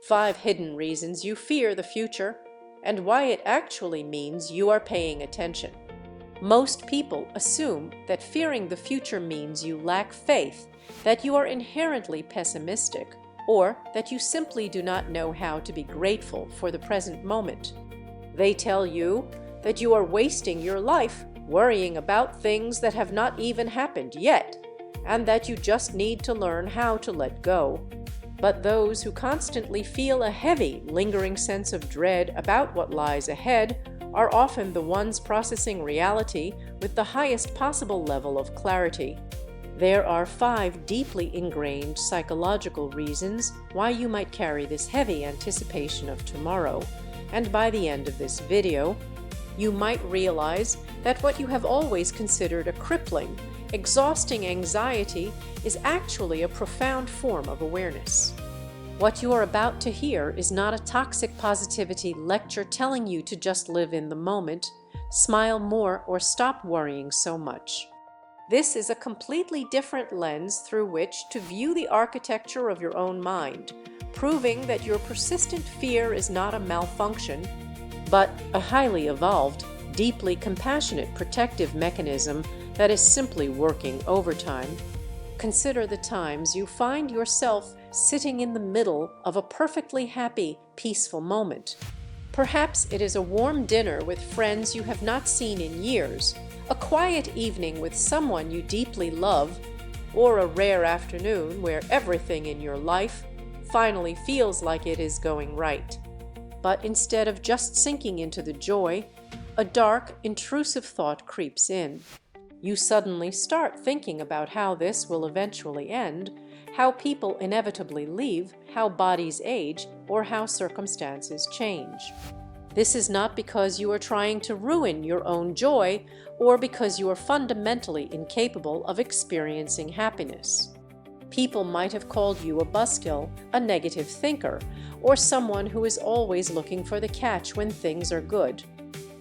5 hidden reasons you fear the future, and why it actually means you are paying attention. Most people assume that fearing the future means you lack faith, that you are inherently pessimistic, or that you simply do not know how to be grateful for the present moment. They tell you that you are wasting your life worrying about things that have not even happened yet, and that you just need to learn how to let go. But those who constantly feel a heavy, lingering sense of dread about what lies ahead are often the ones processing reality with the highest possible level of clarity. There are 5 deeply ingrained psychological reasons why you might carry this heavy anticipation of tomorrow, and by the end of this video, you might realize that what you have always considered a crippling, exhausting anxiety is actually a profound form of awareness. What you are about to hear is not a toxic positivity lecture telling you to just live in the moment, smile more, or stop worrying so much. This is a completely different lens through which to view the architecture of your own mind, proving that your persistent fear is not a malfunction, but a highly evolved, deeply compassionate protective mechanism that is simply working overtime. Consider the times you find yourself sitting in the middle of a perfectly happy, peaceful moment. Perhaps it is a warm dinner with friends you have not seen in years, a quiet evening with someone you deeply love, or a rare afternoon where everything in your life finally feels like it is going right. But instead of just sinking into the joy, a dark, intrusive thought creeps in. You suddenly start thinking about how this will eventually end, how people inevitably leave, how bodies age, or how circumstances change. This is not because you are trying to ruin your own joy or because you are fundamentally incapable of experiencing happiness. People might have called you a buzzkill, a negative thinker, or someone who is always looking for the catch when things are good.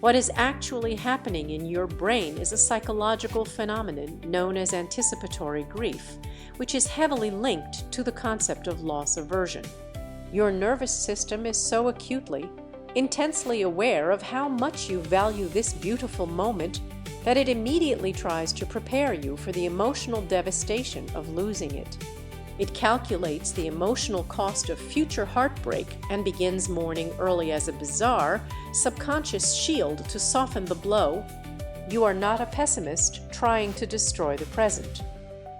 What is actually happening in your brain is a psychological phenomenon known as anticipatory grief, which is heavily linked to the concept of loss aversion. Your nervous system is so acutely, intensely aware of how much you value this beautiful moment that it immediately tries to prepare you for the emotional devastation of losing it. It calculates the emotional cost of future heartbreak and begins mourning early as a bizarre, subconscious shield to soften the blow. You are not a pessimist trying to destroy the present.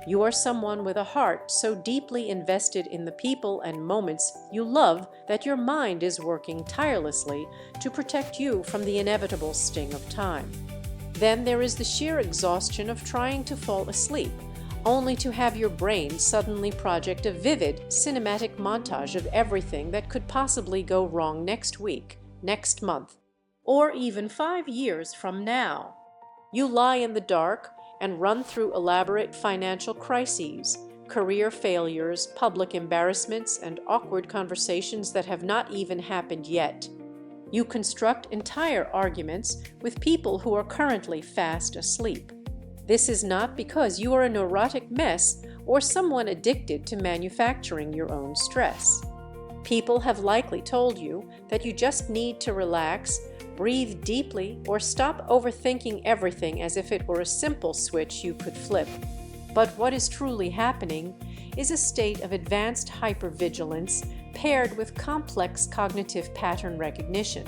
You are someone with a heart so deeply invested in the people and moments you love that your mind is working tirelessly to protect you from the inevitable sting of time. Then there is the sheer exhaustion of trying to fall asleep, only to have your brain suddenly project a vivid, cinematic montage of everything that could possibly go wrong next week, next month, or even 5 years from now. You lie in the dark and run through elaborate financial crises, career failures, public embarrassments, and awkward conversations that have not even happened yet. You construct entire arguments with people who are currently fast asleep. This is not because you are a neurotic mess or someone addicted to manufacturing your own stress. People have likely told you that you just need to relax, breathe deeply, or stop overthinking everything as if it were a simple switch you could flip. But what is truly happening is a state of advanced hypervigilance paired with complex cognitive pattern recognition.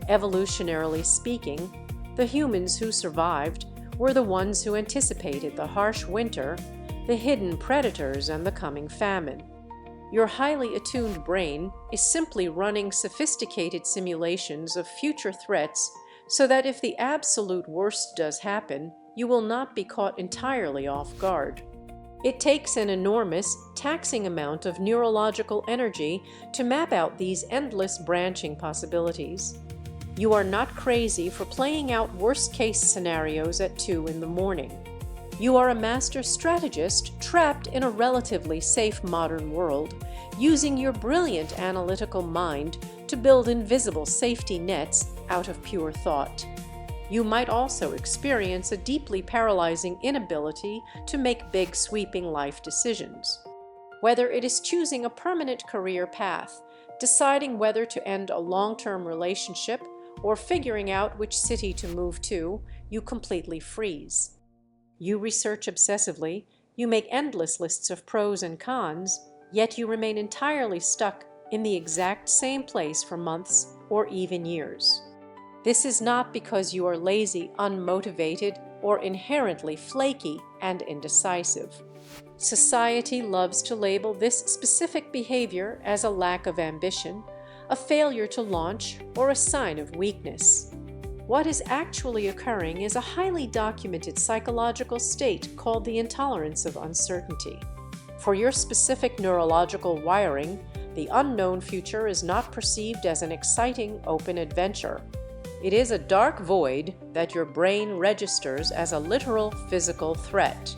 Evolutionarily speaking, the humans who survived were the ones who anticipated the harsh winter, the hidden predators, and the coming famine. Your highly attuned brain is simply running sophisticated simulations of future threats so that if the absolute worst does happen, you will not be caught entirely off guard. It takes an enormous, taxing amount of neurological energy to map out these endless branching possibilities. You are not crazy for playing out worst-case scenarios at 2 in the morning. You are a master strategist trapped in a relatively safe modern world, using your brilliant analytical mind to build invisible safety nets out of pure thought. You might also experience a deeply paralyzing inability to make big, sweeping life decisions. Whether it is choosing a permanent career path, deciding whether to end a long-term relationship or figuring out which city to move to, you completely freeze. You research obsessively, you make endless lists of pros and cons, yet you remain entirely stuck in the exact same place for months or even years. This is not because you are lazy, unmotivated, or inherently flaky and indecisive. Society loves to label this specific behavior as a lack of ambition, a failure to launch, or a sign of weakness. What is actually occurring is a highly documented psychological state called the intolerance of uncertainty. For your specific neurological wiring, the unknown future is not perceived as an exciting, open adventure. It is a dark void that your brain registers as a literal physical threat.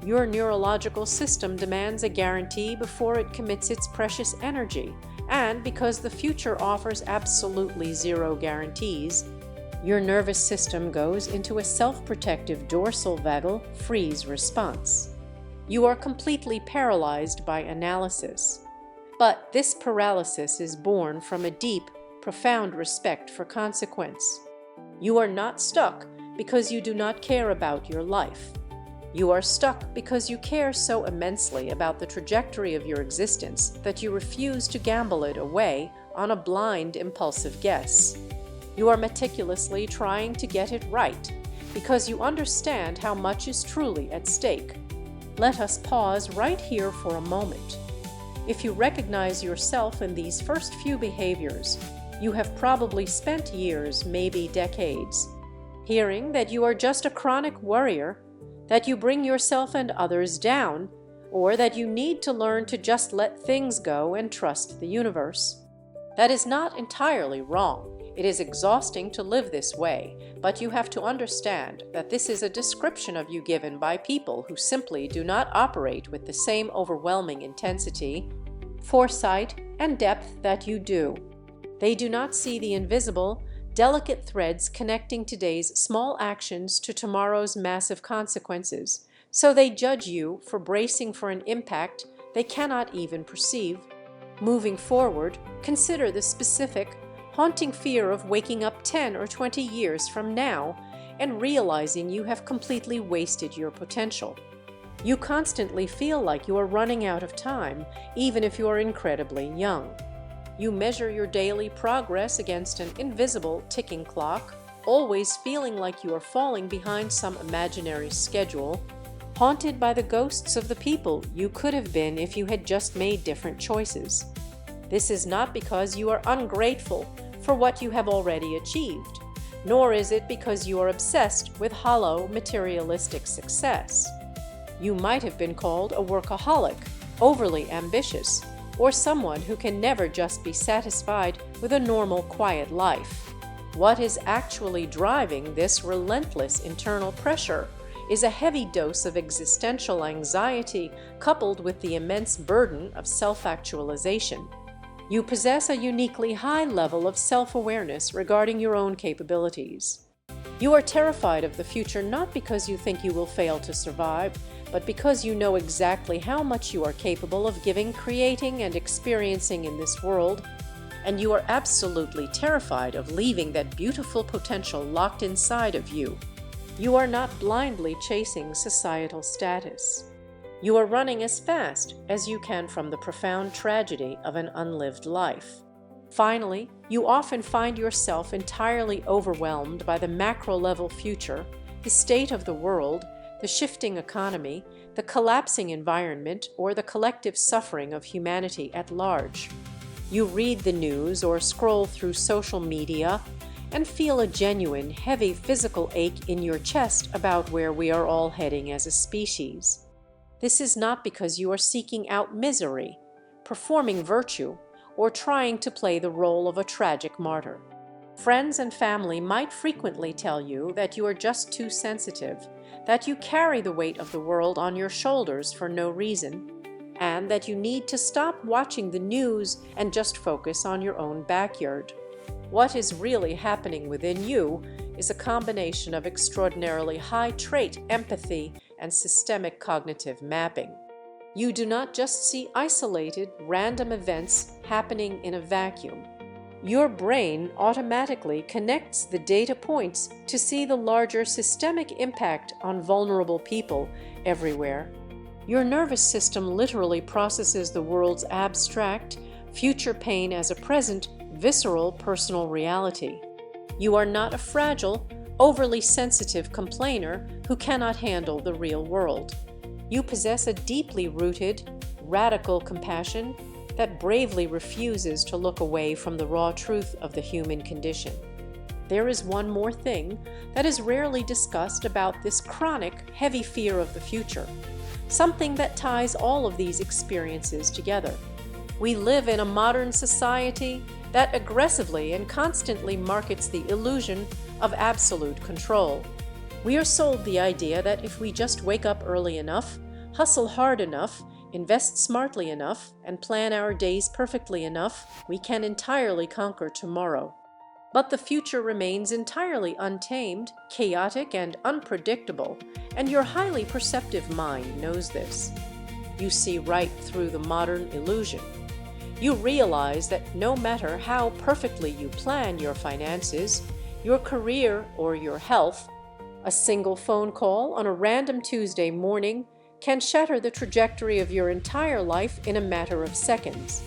Your neurological system demands a guarantee before it commits its precious energy, and because the future offers absolutely zero guarantees, your nervous system goes into a self-protective dorsal vagal freeze response. You are completely paralyzed by analysis. But this paralysis is born from a deep, profound respect for consequence. You are not stuck because you do not care about your life. You are stuck because you care so immensely about the trajectory of your existence that you refuse to gamble it away on a blind, impulsive guess. You are meticulously trying to get it right because you understand how much is truly at stake. Let us pause right here for a moment. If you recognize yourself in these first few behaviors, you have probably spent years, maybe decades, hearing that you are just a chronic worrier, that you bring yourself and others down, or that you need to learn to just let things go and trust the universe. That is not entirely wrong. It is exhausting to live this way, but you have to understand that this is a description of you given by people who simply do not operate with the same overwhelming intensity, foresight, and depth that you do. They do not see the invisible, delicate threads connecting today's small actions to tomorrow's massive consequences, so they judge you for bracing for an impact they cannot even perceive. Moving forward, consider the specific, haunting fear of waking up 10 or 20 years from now and realizing you have completely wasted your potential. You constantly feel like you are running out of time, even if you are incredibly young. You measure your daily progress against an invisible ticking clock, always feeling like you are falling behind some imaginary schedule, haunted by the ghosts of the people you could have been if you had just made different choices. This is not because you are ungrateful for what you have already achieved, nor is it because you are obsessed with hollow, materialistic success. You might have been called a workaholic, overly ambitious, or someone who can never just be satisfied with a normal, quiet life. What is actually driving this relentless internal pressure is a heavy dose of existential anxiety coupled with the immense burden of self-actualization. You possess a uniquely high level of self-awareness regarding your own capabilities. You are terrified of the future not because you think you will fail to survive, but because you know exactly how much you are capable of giving, creating, and experiencing in this world, and you are absolutely terrified of leaving that beautiful potential locked inside of you. You are not blindly chasing societal status. You are running as fast as you can from the profound tragedy of an unlived life. Finally, you often find yourself entirely overwhelmed by the macro-level future, the state of the world, the shifting economy, the collapsing environment, or the collective suffering of humanity at large. You read the news or scroll through social media and feel a genuine, heavy physical ache in your chest about where we are all heading as a species. This is not because you are seeking out misery, performing virtue, or trying to play the role of a tragic martyr. Friends and family might frequently tell you that you are just too sensitive, that you carry the weight of the world on your shoulders for no reason, and that you need to stop watching the news and just focus on your own backyard. What is really happening within you is a combination of extraordinarily high trait empathy and systemic cognitive mapping. You do not just see isolated, random events happening in a vacuum. Your brain automatically connects the data points to see the larger systemic impact on vulnerable people everywhere. Your nervous system literally processes the world's abstract, future pain as a present, visceral personal reality. You are not a fragile, overly sensitive complainer who cannot handle the real world. You possess a deeply rooted, radical compassion that bravely refuses to look away from the raw truth of the human condition. There is one more thing that is rarely discussed about this chronic, heavy fear of the future, something that ties all of these experiences together. We live in a modern society that aggressively and constantly markets the illusion of absolute control. We are sold the idea that if we just wake up early enough, hustle hard enough, invest smartly enough, and plan our days perfectly enough, we can entirely conquer tomorrow. But the future remains entirely untamed, chaotic, and unpredictable, and your highly perceptive mind knows this. You see right through the modern illusion. You realize that no matter how perfectly you plan your finances, your career, or your health, a single phone call on a random Tuesday morning can shatter the trajectory of your entire life in a matter of seconds.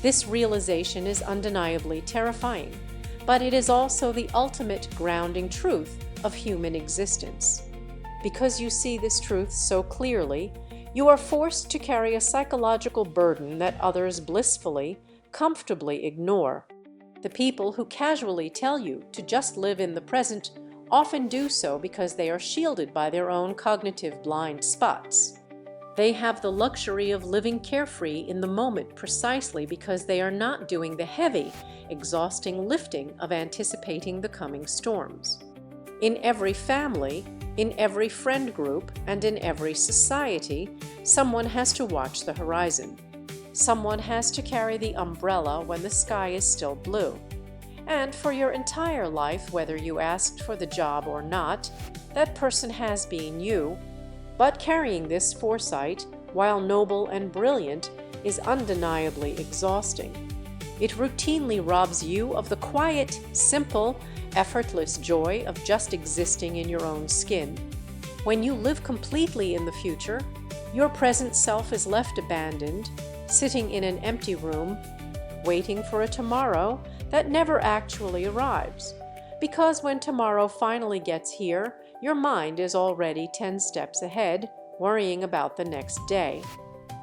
This realization is undeniably terrifying, but it is also the ultimate grounding truth of human existence. Because you see this truth so clearly, you are forced to carry a psychological burden that others blissfully, comfortably ignore. The people who casually tell you to just live in the present often do so because they are shielded by their own cognitive blind spots. They have the luxury of living carefree in the moment precisely because they are not doing the heavy, exhausting lifting of anticipating the coming storms. In every family, in every friend group, and in every society, someone has to watch the horizon. Someone has to carry the umbrella when the sky is still blue. And for your entire life, whether you asked for the job or not, that person has been you. But carrying this foresight, while noble and brilliant, is undeniably exhausting. It routinely robs you of the quiet, simple, effortless joy of just existing in your own skin. When you live completely in the future, your present self is left abandoned, sitting in an empty room, waiting for a tomorrow that never actually arrives. Because when tomorrow finally gets here, your mind is already 10 steps ahead, worrying about the next day.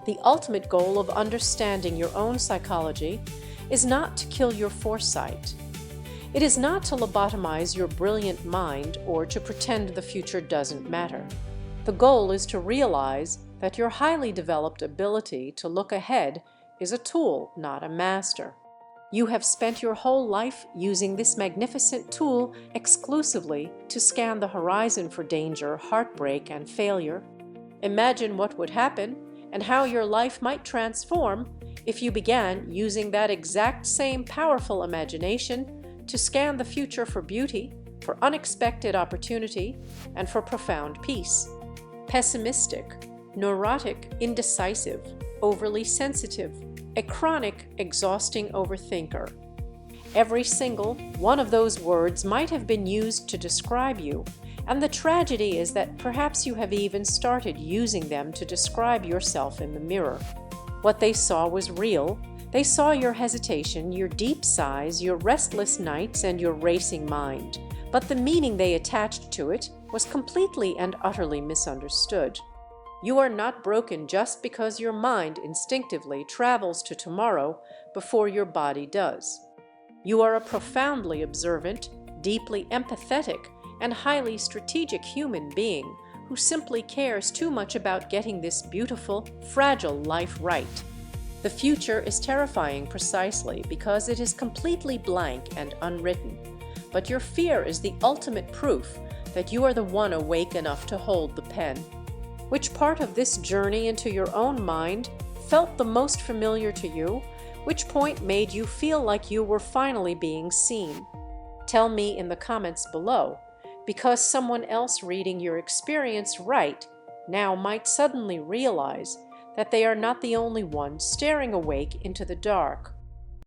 The ultimate goal of understanding your own psychology is not to kill your foresight. It is not to lobotomize your brilliant mind or to pretend the future doesn't matter. The goal is to realize that your highly developed ability to look ahead is a tool, not a master. You have spent your whole life using this magnificent tool exclusively to scan the horizon for danger, heartbreak, and failure. Imagine what would happen and how your life might transform if you began using that exact same powerful imagination to scan the future for beauty, for unexpected opportunity, and for profound peace. Pessimistic, neurotic, indecisive, overly sensitive, a chronic, exhausting overthinker. Every single one of those words might have been used to describe you, and the tragedy is that perhaps you have even started using them to describe yourself in the mirror. What they saw was real. They saw your hesitation, your deep sighs, your restless nights, and your racing mind. But the meaning they attached to it was completely and utterly misunderstood. You are not broken just because your mind instinctively travels to tomorrow before your body does. You are a profoundly observant, deeply empathetic, and highly strategic human being who simply cares too much about getting this beautiful, fragile life right. The future is terrifying precisely because it is completely blank and unwritten. But your fear is the ultimate proof that you are the one awake enough to hold the pen. Which part of this journey into your own mind felt the most familiar to you? Which point made you feel like you were finally being seen? Tell me in the comments below, because someone else reading your experience right now might suddenly realize that they are not the only one staring awake into the dark.